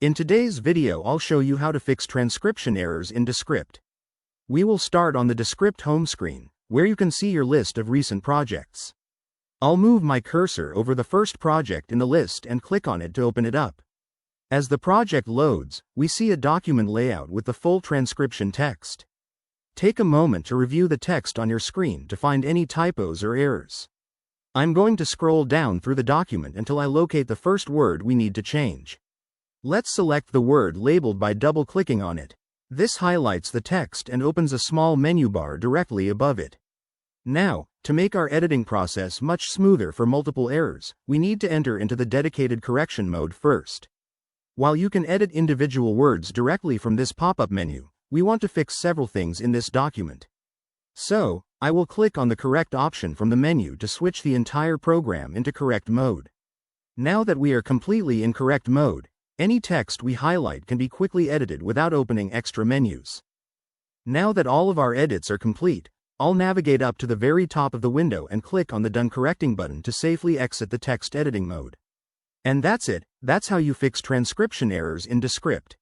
In today's video I'll show you how to fix transcription errors in Descript. We will start on the Descript home screen, where you can see your list of recent projects. I'll move my cursor over the first project in the list and click on it to open it up. As the project loads, we see a document layout with the full transcription text. Take a moment to review the text on your screen to find any typos or errors. I'm going to scroll down through the document until I locate the first word we need to change. Let's select the word labeled by double-clicking on it. This highlights the text and opens a small menu bar directly above it. Now, to make our editing process much smoother for multiple errors, we need to enter into the dedicated correction mode first. While you can edit individual words directly from this pop-up menu, we want to fix several things in this document. So, I will click on the correct option from the menu to switch the entire program into correct mode. Now that we are completely in correct mode, any text we highlight can be quickly edited without opening extra menus. Now that all of our edits are complete, I'll navigate up to the very top of the window and click on the Done Correcting button to safely exit the text editing mode. And that's it. That's how you fix transcription errors in Descript.